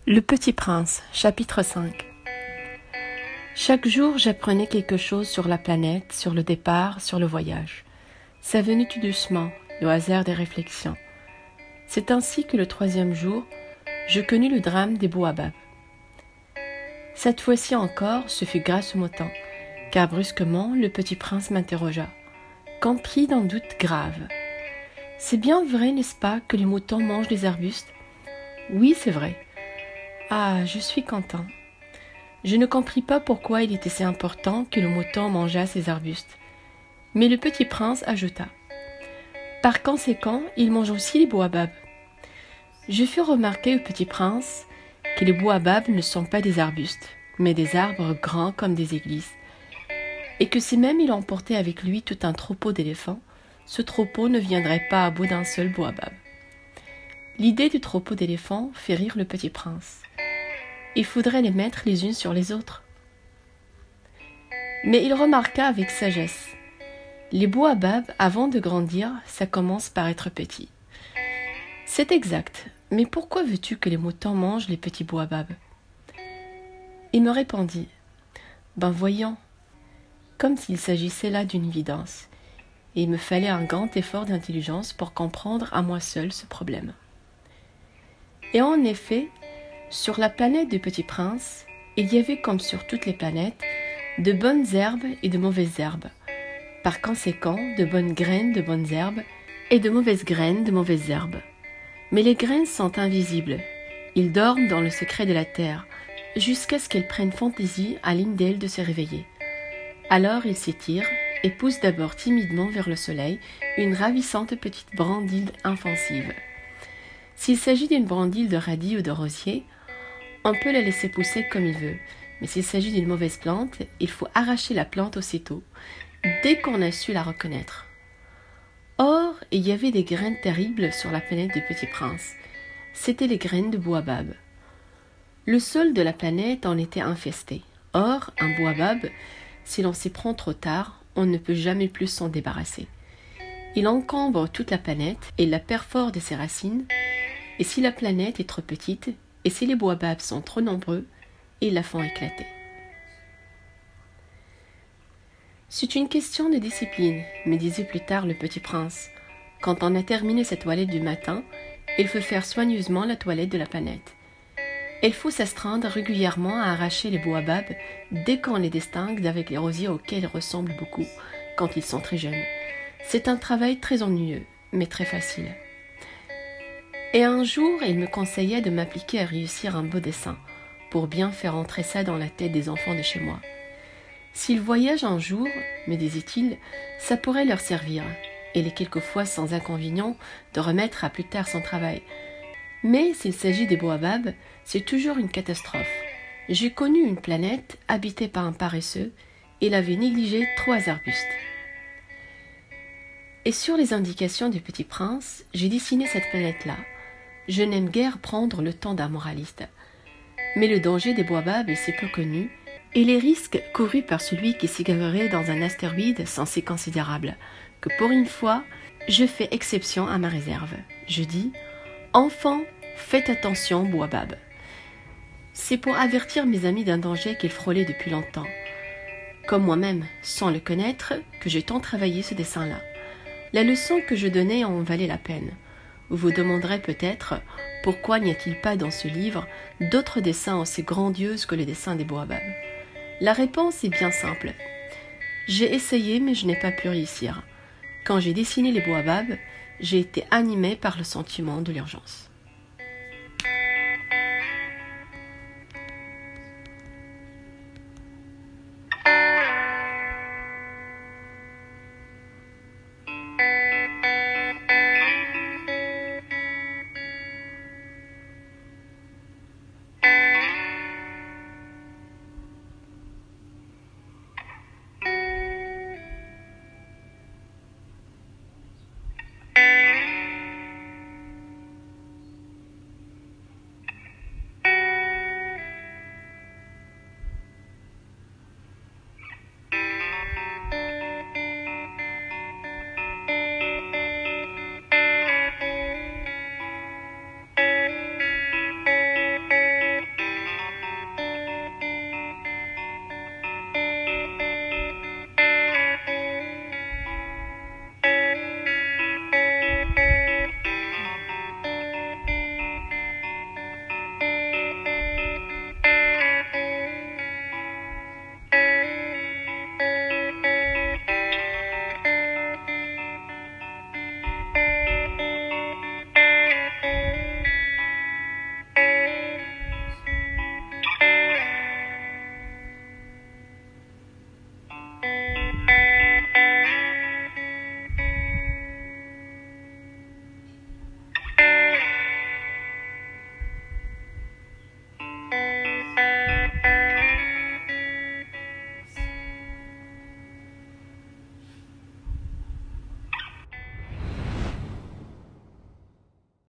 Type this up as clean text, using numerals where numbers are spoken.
Le Petit Prince, chapitre 5. Chaque jour, j'apprenais quelque chose sur la planète, sur le départ, sur le voyage. Ça venait tout doucement, au hasard des réflexions. C'est ainsi que le 3e jour, je connus le drame des baobabs. Cette fois-ci encore, ce fut grâce au mouton, car brusquement, le Petit Prince m'interrogea, compris d'un doute grave. « C'est bien vrai, n'est-ce pas, que les moutons mangent les arbustes ?»« Oui, c'est vrai. » « Ah, je suis content. » Je ne compris pas pourquoi il était si important que le mouton mangeât ces arbustes. Mais le Petit Prince ajouta. « Par conséquent, il mange aussi les baobabs. » Je fus remarquer au Petit Prince que les baobabs ne sont pas des arbustes, mais des arbres grands comme des églises, et que si même il emportait avec lui tout un troupeau d'éléphants, ce troupeau ne viendrait pas à bout d'un seul baobab. L'idée du troupeau d'éléphants fit rire le Petit Prince. Il faudrait les mettre les unes sur les autres. Mais il remarqua avec sagesse. Les baobabs, avant de grandir, ça commence par être petit. C'est exact, mais pourquoi veux-tu que les moutons mangent les petits baobabs? Il me répondit. Ben voyons, comme s'il s'agissait là d'une évidence, et il me fallait un grand effort d'intelligence pour comprendre à moi seul ce problème. Et en effet, sur la planète du Petit Prince, il y avait comme sur toutes les planètes, de bonnes herbes et de mauvaises herbes. Par conséquent, de bonnes graines de bonnes herbes et de mauvaises graines de mauvaises herbes. Mais les graines sont invisibles. Ils dorment dans le secret de la terre, jusqu'à ce qu'elles prennent fantaisie à l'une d'elles de se réveiller. Alors ils s'étirent et poussent d'abord timidement vers le soleil une ravissante petite brindille inoffensive. S'il s'agit d'une brindille de radis ou de rosier, on peut la laisser pousser comme il veut, mais s'il s'agit d'une mauvaise plante, il faut arracher la plante aussitôt, dès qu'on a su la reconnaître. Or, il y avait des graines terribles sur la planète du Petit Prince. C'étaient les graines de baobab. Le sol de la planète en était infesté. Or, un baobab, si l'on s'y prend trop tard, on ne peut jamais plus s'en débarrasser. Il encombre toute la planète et la perfore de ses racines, et si la planète est trop petite, et si les baobabs sont trop nombreux, ils la font éclater. C'est une question de discipline, me disait plus tard le Petit Prince. Quand on a terminé sa toilette du matin, il faut faire soigneusement la toilette de la planète. Il faut s'astreindre régulièrement à arracher les baobabs dès qu'on les distingue d'avec les rosiers auxquels ils ressemblent beaucoup quand ils sont très jeunes. C'est un travail très ennuyeux, mais très facile. Et un jour, il me conseillait de m'appliquer à réussir un beau dessin, pour bien faire entrer ça dans la tête des enfants de chez moi. S'ils voyagent un jour, me disait-il, ça pourrait leur servir, et il est quelquefois sans inconvénient de remettre à plus tard son travail. Mais s'il s'agit des baobabs, c'est toujours une catastrophe. J'ai connu une planète habitée par un paresseux, et il avait négligé 3 arbustes. Et sur les indications du Petit Prince, j'ai dessiné cette planète-là. Je n'aime guère prendre le temps d'un moraliste. Mais le danger des baobabs est si peu connu, et les risques courus par celui qui s'égarerait dans un astéroïde sont si considérables, que pour une fois, je fais exception à ma réserve. Je dis « Enfants, faites attention aux baobabs ». C'est pour avertir mes amis d'un danger qu'ils frôlaient depuis longtemps. Comme moi-même, sans le connaître, que j'ai tant travaillé ce dessin-là. La leçon que je donnais en valait la peine. Vous vous demanderez peut-être pourquoi n'y a-t-il pas dans ce livre d'autres dessins aussi grandioses que le dessin des baobabs. La réponse est bien simple. J'ai essayé mais je n'ai pas pu réussir. Quand j'ai dessiné les baobabs, j'ai été animé par le sentiment de l'urgence.